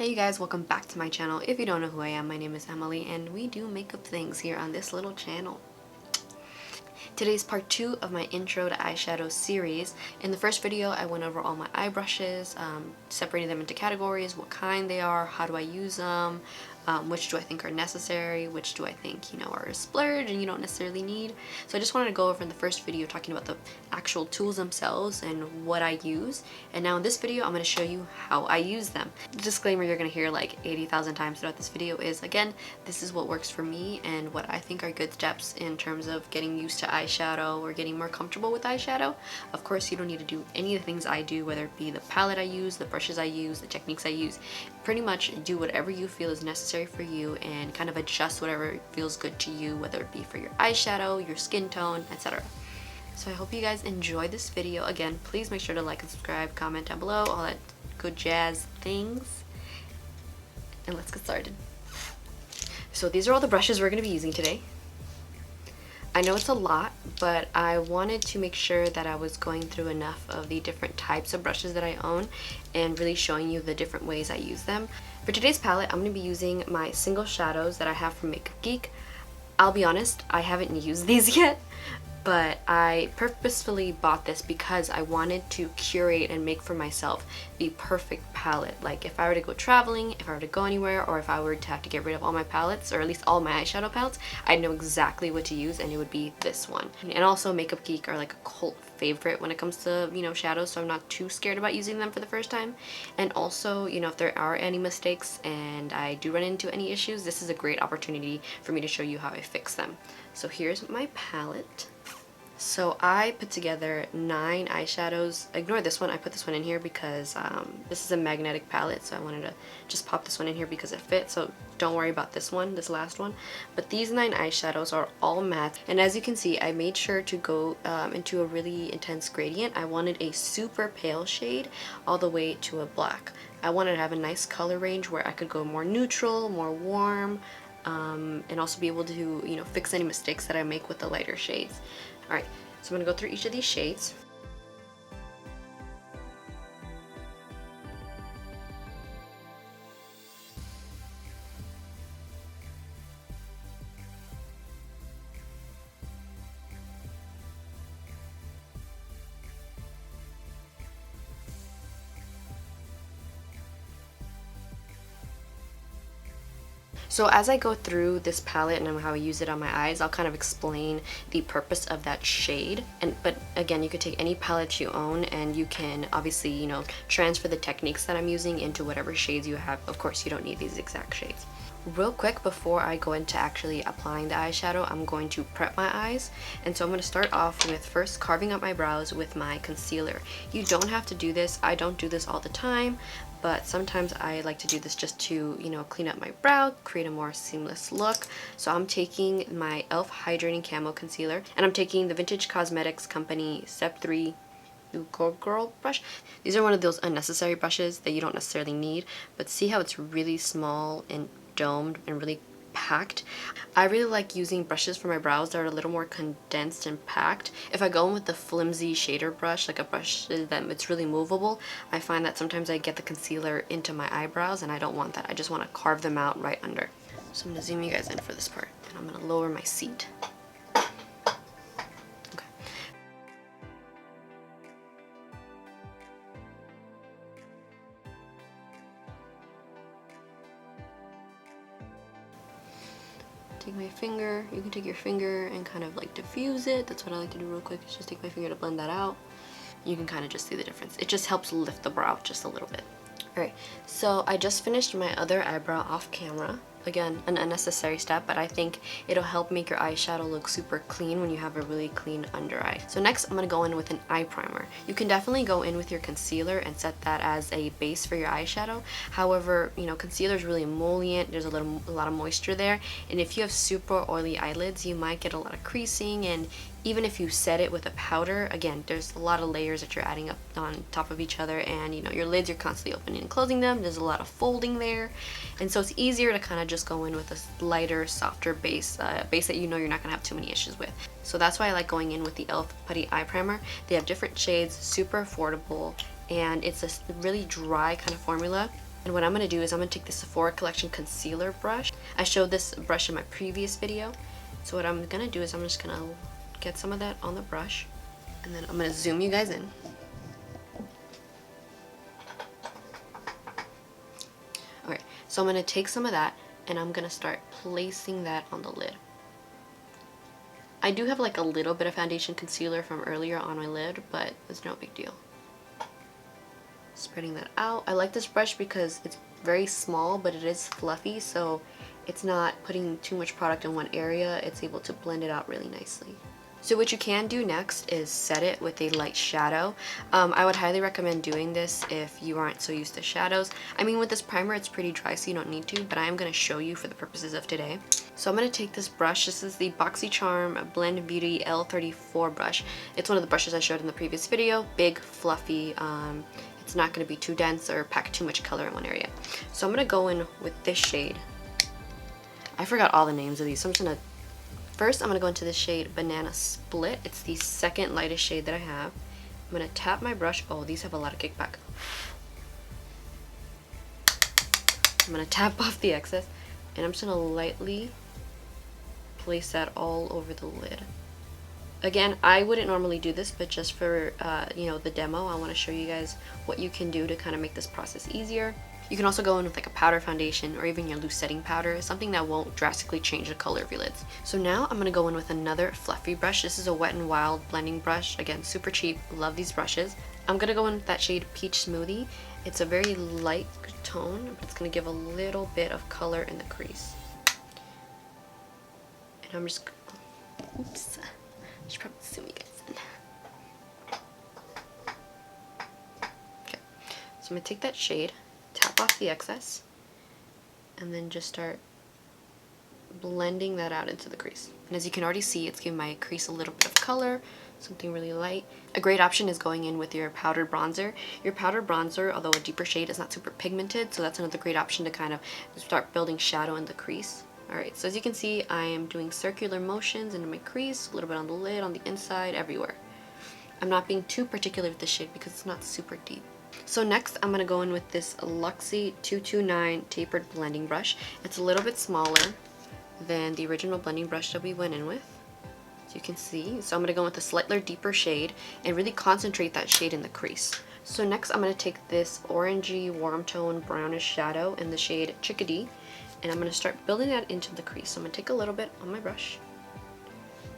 Hey you guys, welcome back to my channel. If you don't know who I am, my name is Emily and we do makeup things here on this little channel. Today's part 2 of my intro to eyeshadow series. In the first video I went over all my eye brushes, separating them into categories, what kind they are, how do I use them, which do I think are necessary, which do I think, are a splurge and you don't necessarily need. So I just wanted to go over in the first video talking about the actual tools themselves and what I use. And now in this video I'm going to show you how I use them. The disclaimer you're going to hear like 80,000 times throughout this video is, again, this is what works for me and what I think are good steps in terms of getting used to eyeshadow or getting more comfortable with eyeshadow. Of course, you don't need to do any of the things I do, whether it be the palette I use, the brushes I use, the techniques I use. Pretty much do whatever you feel is necessary for you and kind of adjust whatever feels good to you, whether it be for your eyeshadow, your skin tone, etc. So I hope you guys enjoyed this video. Again, please make sure to like and subscribe, comment down below, all that good jazz things. And let's get started. So these are all the brushes we're going to be using today. I know it's a lot, but I wanted to make sure that I was going through enough of the different types of brushes that I own and really showing you the different ways I use them. For today's palette, I'm going to be using my single shadows that I have from Makeup Geek. I'll be honest, I haven't used these yet, but I purposefully bought this because I wanted to curate and make for myself the perfect palette. Like if I were to go traveling, if I were to go anywhere, or if I were to have to get rid of all my palettes, or at least all my eyeshadow palettes, I'd know exactly what to use and it would be this one. And also Makeup Geek are like a cult favorite when it comes to, shadows, so I'm not too scared about using them for the first time. And also, if there are any mistakes and I do run into any issues, this is a great opportunity for me to show you how I fix them. So here's my palette. So I put together 9 eyeshadows. Ignore this one, I put this one in here because this is a magnetic palette, so I wanted to just pop this one in here because it fits, so don't worry about this one, this last one. But these 9 eyeshadows are all matte, and as you can see, I made sure to go into a really intense gradient. I wanted a super pale shade all the way to a black. I wanted to have a nice color range where I could go more neutral, more warm, and also be able to, fix any mistakes that I make with the lighter shades. Alright, so I'm going to go through each of these shades. So as I go through this palette and how I use it on my eyes, I'll kind of explain the purpose of that shade. But again, you could take any palette you own and you can obviously, transfer the techniques that I'm using into whatever shades you have. Of course, you don't need these exact shades. Real quick, before I go into actually applying the eyeshadow, I'm going to prep my eyes. And so I'm going to start off with first carving up my brows with my concealer. You don't have to do this. I don't do this all the time, but sometimes I like to do this just to, clean up my brow, create a more seamless look. So I'm taking my e.l.f. Hydrating Camo Concealer, and I'm taking the Mented Cosmetics Company Step 3 Girl brush. These are one of those unnecessary brushes that you don't necessarily need, but see how it's really small and domed and really packed. I really like using brushes for my brows that are a little more condensed and packed. If I go in with the flimsy shader brush, like a brush that it's really movable, I find that sometimes I get the concealer into my eyebrows and I don't want that. I just want to carve them out right under. So I'm going to zoom you guys in for this part, and I'm going to lower my seat. Take my finger, you can take your finger and kind of like diffuse it. That's what I like to do real quick, is just take my finger to blend that out. You can kind of just see the difference. It just helps lift the brow just a little bit. Alright, so I just finished my other eyebrow off camera. Again, an unnecessary step, but I think it'll help make your eyeshadow look super clean when you have a really clean under eye. So next I'm going to go in with an eye primer. You can definitely go in with your concealer and set that as a base for your eyeshadow. However, concealer is really emollient, there's a lot of moisture there, and if you have super oily eyelids, you might get a lot of creasing, and even if you set it with a powder, again, there's a lot of layers that you're adding up on top of each other, and your lids, you're constantly opening and closing them. There's a lot of folding there, and so it's easier to kind of just go in with a lighter, softer base, base that you're not gonna have too many issues with. So that's why I like going in with the e.l.f. Putty Eye Primer. They have different shades, super affordable, and it's a really dry kind of formula. And what I'm going to do is I'm going to take the Sephora Collection Concealer brush. I showed this brush in my previous video. So what I'm going to do is I'm just going to get some of that on the brush. And then I'm going to zoom you guys in. Okay, so I'm going to take some of that and I'm going to start placing that on the lid. I do have like a little bit of foundation concealer from earlier on my lid, but it's no big deal. Spreading that out. I like this brush because it's very small, but it is fluffy, so it's not putting too much product in one area. It's able to blend it out really nicely. So what you can do next is set it with a light shadow. I would highly recommend doing this if you aren't so used to shadows. I mean, with this primer it's pretty dry, so you don't need to, but I am going to show you for the purposes of today. So I'm going to take this brush. This is the BoxyCharm Blend Beauty L34 brush. It's one of the brushes I showed in the previous video. Big, fluffy. It's not going to be too dense or pack too much color in one area. So I'm going to go in with this shade. I forgot all the names of these, so I'm just going to first, I'm going to go into this shade Banana Split. It's the second lightest shade that I have. I'm going to tap my brush. Oh, these have a lot of kickback. I'm going to tap off the excess, and I'm just going to lightly place that all over the lid. Again, I wouldn't normally do this, but just for you know, the demo, I want to show you guys what you can do to kind of make this process easier. You can also go in with like a powder foundation or even your loose setting powder, something that won't drastically change the color of your lids. So now I'm going to go in with another fluffy brush. This is a Wet n Wild blending brush. Again, super cheap. Love these brushes. I'm going to go in with that shade Peach Smoothie. It's a very light tone, but it's going to give a little bit of color in the crease. And I'm just... Oops. I should probably zoom you guys in. Okay. So I'm going to take that shade, tap off the excess, and then just start blending that out into the crease. And as you can already see, it's giving my crease a little bit of color, something really light. A great option is going in with your powdered bronzer. Your powdered bronzer, although a deeper shade, is not super pigmented, so that's another great option to kind of start building shadow in the crease. Alright, so as you can see, I am doing circular motions into my crease, a little bit on the lid, on the inside, everywhere. I'm not being too particular with this shade because it's not super deep. So next, I'm going to go in with this Luxie 229 tapered blending brush. It's a little bit smaller than the original blending brush that we went in with, as you can see. So I'm going to go with a slightly deeper shade and really concentrate that shade in the crease. So next, I'm going to take this orangey warm tone brownish shadow in the shade Chikadee, and I'm going to start building that into the crease. So I'm going to take a little bit on my brush,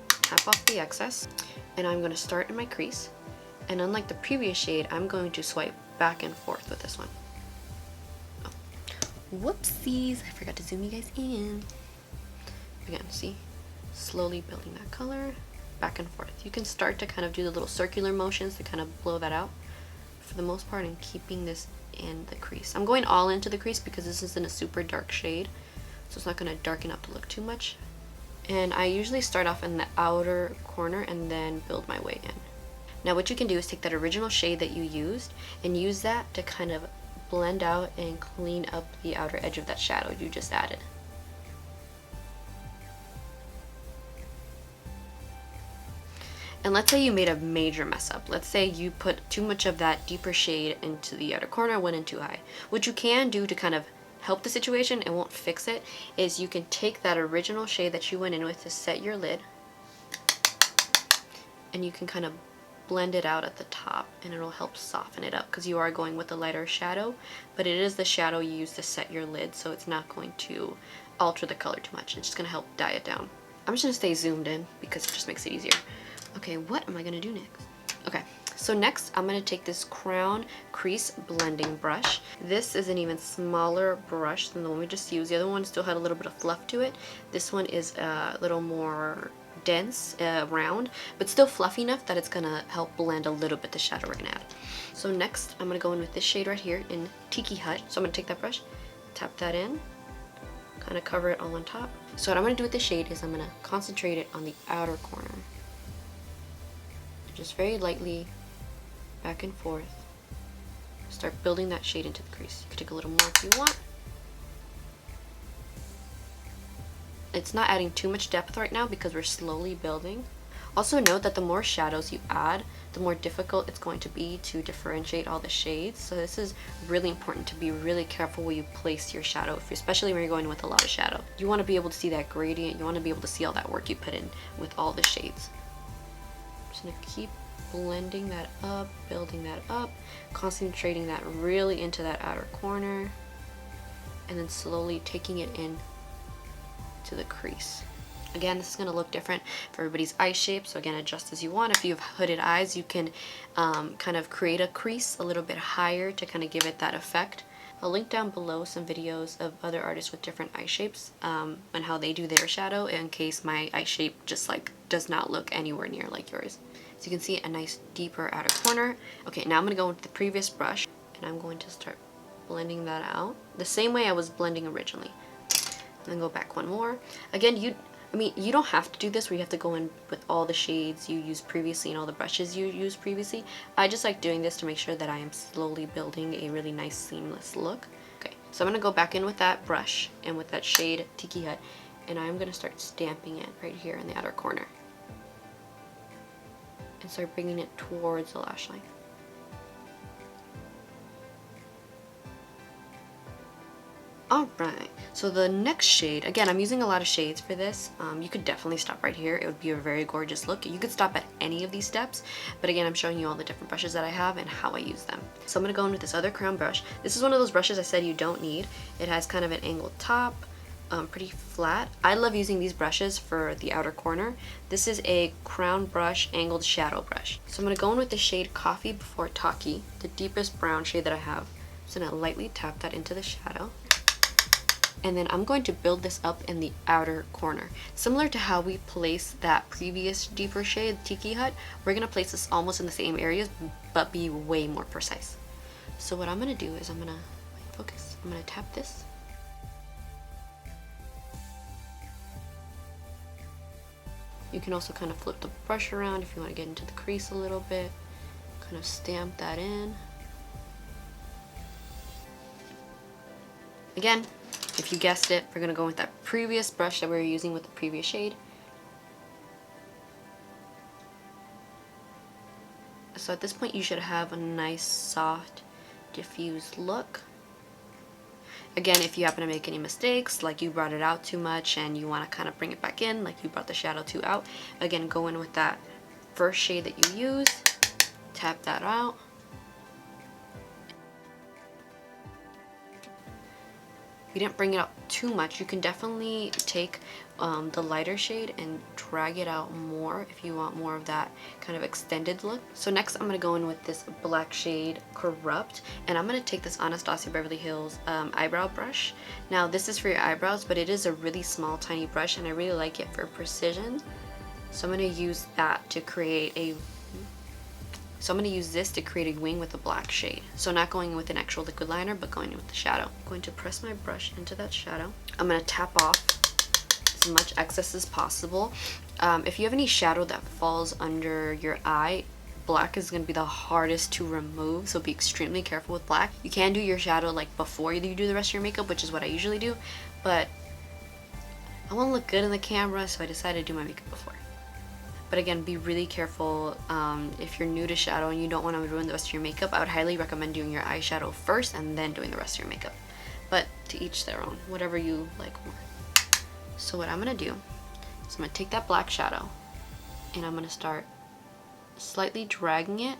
tap off the excess, and I'm going to start in my crease. And unlike the previous shade, I'm going to swipe back and forth with this one. Oh. Whoopsies, I forgot to zoom you guys in. Again, see? Slowly building that color, back and forth. You can start to kind of do the little circular motions to kind of blow that out. For the most part, I'm keeping this in the crease. I'm going all into the crease because this isn't a super dark shade, so it's not going to darken up to look too much. And I usually start off in the outer corner and then build my way in. Now what you can do is take that original shade that you used and use that to kind of blend out and clean up the outer edge of that shadow you just added. And let's say you made a major mess up. Let's say you put too much of that deeper shade into the outer corner, went in too high. What you can do to kind of help the situation, it won't fix it, is you can take that original shade that you went in with to set your lid, and you can kind of blend it out at the top, and it'll help soften it up because you are going with a lighter shadow, but it is the shadow you use to set your lid, so it's not going to alter the color too much. It's just going to help dye it down. I'm just going to stay zoomed in because it just makes it easier. Okay, what am I going to do next? Okay, so next I'm going to take this Crown Crease Blending Brush. This is an even smaller brush than the one we just used. The other one still had a little bit of fluff to it. This one is a little more dense, round, but still fluffy enough that it's going to help blend a little bit the shadow we're going to add. So next I'm going to go in with this shade right here in Tiki Hut. So I'm going to take that brush, tap that in, kind of cover it all on top. So what I'm going to do with this shade is I'm going to concentrate it on the outer corner. Just very lightly back and forth. Start building that shade into the crease. You could take a little more if you want. It's not adding too much depth right now because we're slowly building. Also note that the more shadows you add, the more difficult it's going to be to differentiate all the shades. So this is really important to be really careful where you place your shadow, especially when you're going with a lot of shadow. You want to be able to see that gradient. You want to be able to see all that work you put in with all the shades. I'm just going to keep blending that up, building that up, concentrating that really into that outer corner, and then slowly taking it in to the crease. Again, this is going to look different for everybody's eye shape, so again, adjust as you want. If you have hooded eyes, you can kind of create a crease a little bit higher to kind of give it that effect. I'll link down below some videos of other artists with different eye shapes and how they do their shadow in case my eye shape just like does not look anywhere near like yours. So you can see a nice deeper outer corner. Okay, now I'm going to go with the previous brush and I'm going to start blending that out the same way I was blending originally. And then go back one more. Again, you don't have to do this where you have to go in with all the shades you used previously and all the brushes you used previously. I just like doing this to make sure that I am slowly building a really nice seamless look. Okay, so I'm going to go back in with that brush and with that shade Tiki Hut, and I'm going to start stamping it right here in the outer corner. And start bringing it towards the lash line. Alright, so the next shade, again, I'm using a lot of shades for this. You could definitely stop right here. It would be a very gorgeous look. You could stop at any of these steps, but again, I'm showing you all the different brushes that I have and how I use them. So I'm going to go in with this other crown brush. This is one of those brushes I said you don't need. It has kind of an angled top, pretty flat. I love using these brushes for the outer corner. This is a crown brush angled shadow brush. So I'm going to go in with the shade Coffee Before Talkee, the deepest brown shade that I have. So I'm going to lightly tap that into the shadow. And then I'm going to build this up in the outer corner. Similar to how we placed that previous deeper shade, Tiki Hut, we're going to place this almost in the same areas, but be way more precise. So what I'm going to do is I'm going to tap this. You can also kind of flip the brush around if you want to get into the crease a little bit. Kind of stamp that in. Again, if you guessed it, we're going to go with that previous brush that we were using with the previous shade. So at this point you should have a nice, soft, diffused look. Again, if you happen to make any mistakes, like you brought it out too much and you want to kind of bring it back in, like you brought the shadow too out, again, go in with that first shade that you used, tap that out. If you didn't bring it up too much, you can definitely take the lighter shade and drag it out more if you want more of that kind of extended look. So next I'm going to go in with this black shade Corrupt, and I'm going to take this Anastasia Beverly Hills eyebrow brush. Now this is for your eyebrows, but it is a really small tiny brush and I really like it for precision. So I'm going to use that to create a this to create a wing with a black shade. So not going with an actual liquid liner, but going with the shadow. I'm going to press my brush into that shadow. I'm going to tap off as much excess as possible. If you have any shadow that falls under your eye, black is going to be the hardest to remove, so be extremely careful with black. You can do your shadow like before you do the rest of your makeup, which is what I usually do, but I want to look good in the camera, so I decided to do my makeup before. But again, be really careful if you're new to shadow and you don't want to ruin the rest of your makeup. I would highly recommend doing your eyeshadow first and then doing the rest of your makeup. But to each their own, whatever you like more. So what I'm going to do is I'm going to take that black shadow and I'm going to start slightly dragging it,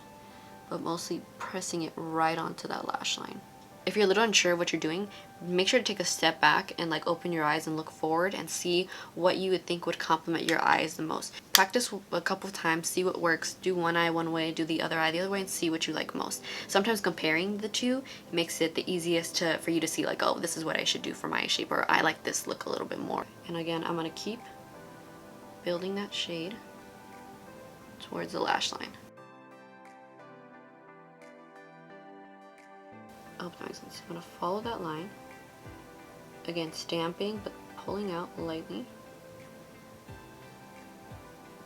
but mostly pressing it right onto that lash line. If you're a little unsure of what you're doing, make sure to take a step back and like open your eyes and look forward and see what you would think would complement your eyes the most. Practice a couple of times, see what works. Do one eye one way, do the other eye the other way, and see what you like most. Sometimes comparing the two makes it the easiest for you to see like, oh, this is what I should do for my eye shape, or I like this look a little bit more. And again, I'm going to keep building that shade towards the lash line. I hope that makes sense. I'm going to follow that line. Again, stamping, but pulling out lightly.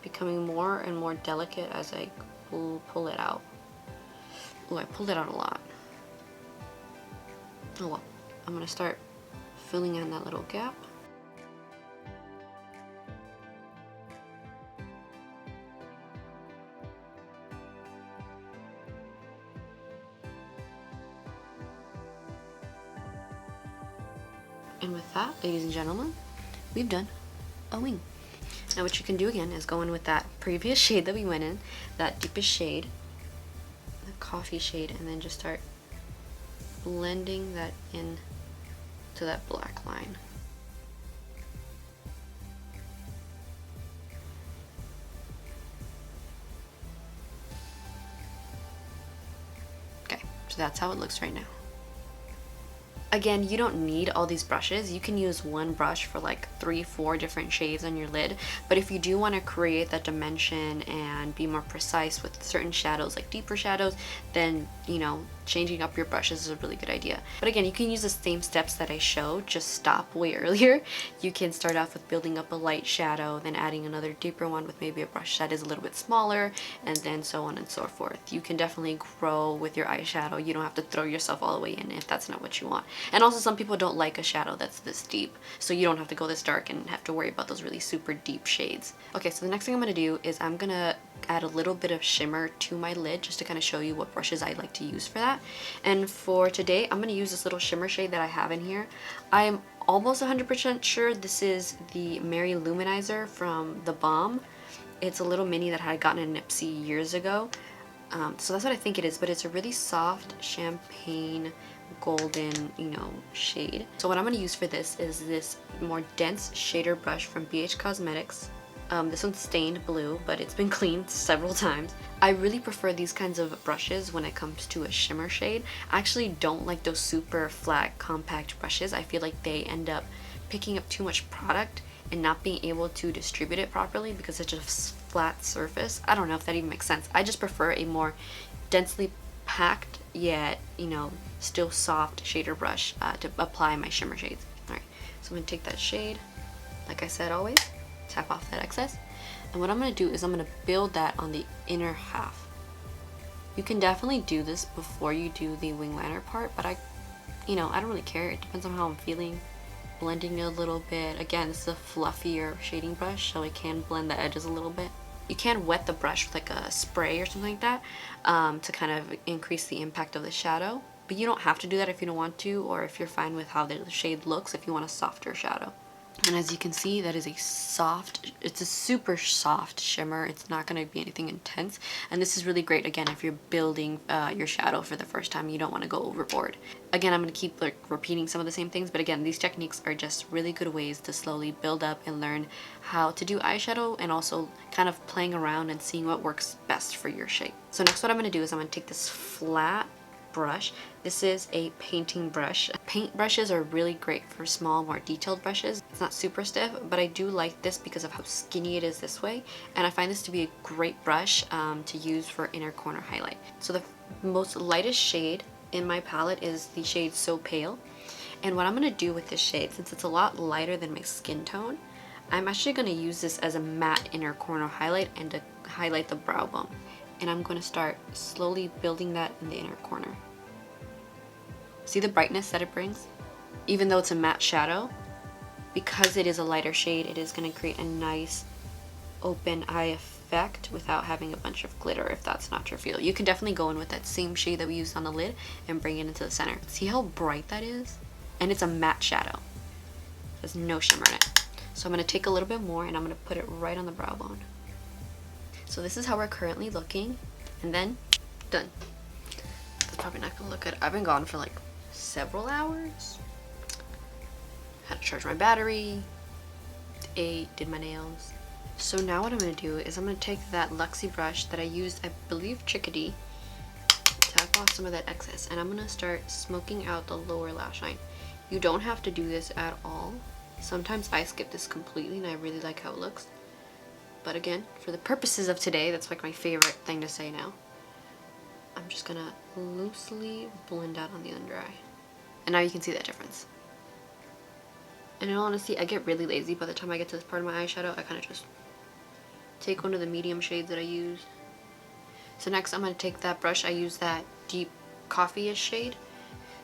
Becoming more and more delicate as I pull it out. Oh, I pulled it out a lot. Oh well. I'm going to start filling in that little gap. And with that, ladies and gentlemen, we've done a wing. Now what you can do again is go in with that previous shade that we went in, that deepest shade, the coffee shade, and then just start blending that in to that black line. Okay, so that's how it looks right now. Again, you don't need all these brushes. You can use one brush for like 3-4 different shades on your lid. But if you do want to create that dimension and be more precise with certain shadows, like deeper shadows, then, you know, changing up your brushes is a really good idea. But again, you can use the same steps that I showed, just stop way earlier. You can start off with building up a light shadow, then adding another deeper one with maybe a brush that is a little bit smaller, and then so on and so forth. You can definitely grow with your eyeshadow. You don't have to throw yourself all the way in if that's not what you want. And also, some people don't like a shadow that's this deep, so you don't have to go this dark and have to worry about those really super deep shades. Okay, so the next thing I'm going to do is I'm going to add a little bit of shimmer to my lid just to kind of show you what brushes I like to use for that. And for today, I'm going to use this little shimmer shade that I have in here. I'm almost 100% sure this is the Mary Luminizer from The Balm. It's a little mini that I had gotten in Nipsey years ago. So that's what I think it is, but it's a really soft champagne golden, you know, shade. So what I'm going to use for this is this more dense shader brush from BH Cosmetics. This one's stained blue, but it's been cleaned several times. I really prefer these kinds of brushes when it comes to a shimmer shade. I actually don't like those super flat, compact brushes. I feel like they end up picking up too much product and not being able to distribute it properly because it's just a flat surface. I don't know if that even makes sense. I just prefer a more densely packed, yet, you know, still soft shader brush to apply my shimmer shades. Alright, so I'm going to take that shade, like I said always, tap off that excess, and what I'm going to do is I'm going to build that on the inner half. You can definitely do this before you do the wing liner part, but I don't really care. It depends on how I'm feeling. Blending it a little bit. Again, this is a fluffier shading brush, so it can blend the edges a little bit. You can wet the brush with like a spray or something like that to kind of increase the impact of the shadow, but you don't have to do that if you don't want to, or if you're fine with how the shade looks if you want a softer shadow. And as you can see, that is it's a super soft shimmer. It's not going to be anything intense, and this is really great again if you're building your shadow for the first time. You don't want to go overboard. Again, I'm going to keep like repeating some of the same things, but again, these techniques are just really good ways to slowly build up and learn how to do eyeshadow, and also kind of playing around and seeing what works best for your shape. So next, what I'm going to do is I'm going to take this flat brush. This is a painting brush. Paint brushes are really great for small, more detailed brushes. It's not super stiff, but I do like this because of how skinny it is this way, and I find this to be a great brush to use for inner corner highlight. So the most lightest shade in my palette is the shade So Pale, and what I'm going to do with this shade, since it's a lot lighter than my skin tone, I'm actually going to use this as a matte inner corner highlight and to highlight the brow bone. And I'm going to start slowly building that in the inner corner. See the brightness that it brings? Even though it's a matte shadow, because it is a lighter shade, it is going to create a nice open eye effect without having a bunch of glitter, if that's not your feel. You can definitely go in with that same shade that we used on the lid and bring it into the center. See how bright that is? And it's a matte shadow. There's no shimmer in it. So I'm going to take a little bit more and I'm going to put it right on the brow bone. So this is how we're currently looking, and then done. It's probably not gonna look good. I've been gone for like several hours. Had to charge my battery, ate, did my nails. So now what I'm gonna do is I'm gonna take that Luxie brush that I used, I believe Chikadee, tap off some of that excess, and I'm gonna start smoking out the lower lash line. You don't have to do this at all. Sometimes I skip this completely and I really like how it looks. But again, for the purposes of today, that's like my favorite thing to say now. I'm just gonna loosely blend out on the under eye. And now you can see that difference. And in all honesty, I get really lazy by the time I get to this part of my eyeshadow. I kind of just take one of the medium shades that I use. So next I'm gonna take that brush, I use that deep coffee-ish shade,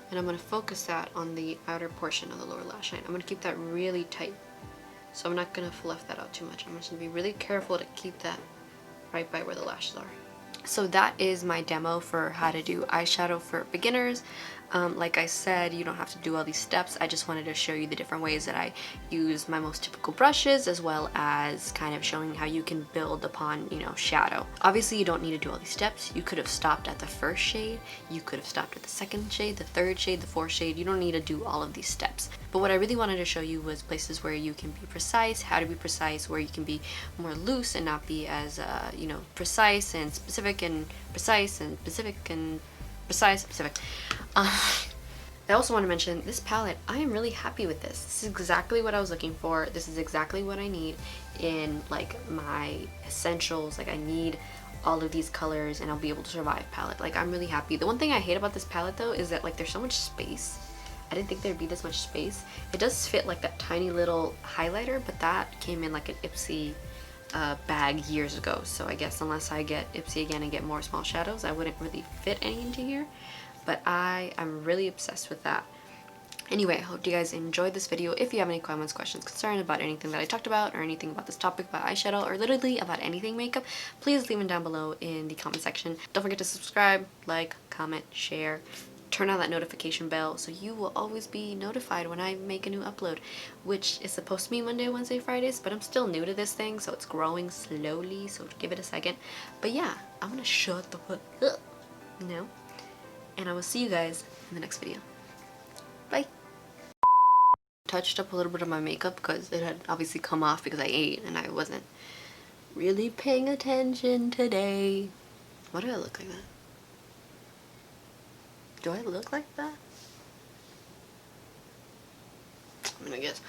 and I'm gonna focus that on the outer portion of the lower lash line. I'm gonna keep that really tight. So I'm not going to fluff that out too much. I'm just going to be really careful to keep that right by where the lashes are. So that is my demo for how to do eyeshadow for beginners. Like I said, you don't have to do all these steps. I just wanted to show you the different ways that I use my most typical brushes, as well as kind of showing how you can build upon, you know, shadow. Obviously, you don't need to do all these steps. You could have stopped at the first shade. You could have stopped at the second shade, the third shade, the fourth shade. You don't need to do all of these steps. But what I really wanted to show you was places where you can be precise, how to be precise, where you can be more loose and not be as, you know, precise and specific and precise and specific and precise, specific. I also want to mention this palette. I am really happy with this. This is exactly what I was looking for. This is exactly what I need in like my essentials. Like I need all of these colors and I'll be able to survive palette. Like I'm really happy. The one thing I hate about this palette though is that like there's so much space. I didn't think there'd be this much space. It does fit like that tiny little highlighter, but that came in like an Ipsy bag years ago. So I guess unless I get Ipsy again and get more small shadows, I wouldn't really fit any into here. But I'm really obsessed with that. Anyway, I hope you guys enjoyed this video. If you have any comments, questions, concerns about anything that I talked about, or anything about this topic about eyeshadow, or literally about anything makeup, please leave them down below in the comment section. Don't forget to subscribe, like, comment, share, turn on that notification bell so you will always be notified when I make a new upload, which is supposed to be Monday, Wednesday, Fridays, but I'm still new to this thing, so it's growing slowly, so give it a second. But yeah, I'm gonna shut the fuck up now, and I will see you guys in the next video. Bye! Touched up a little bit of my makeup because it had obviously come off because I ate and I wasn't really paying attention today. Why do I look like that? Do I look like that? I'm gonna guess.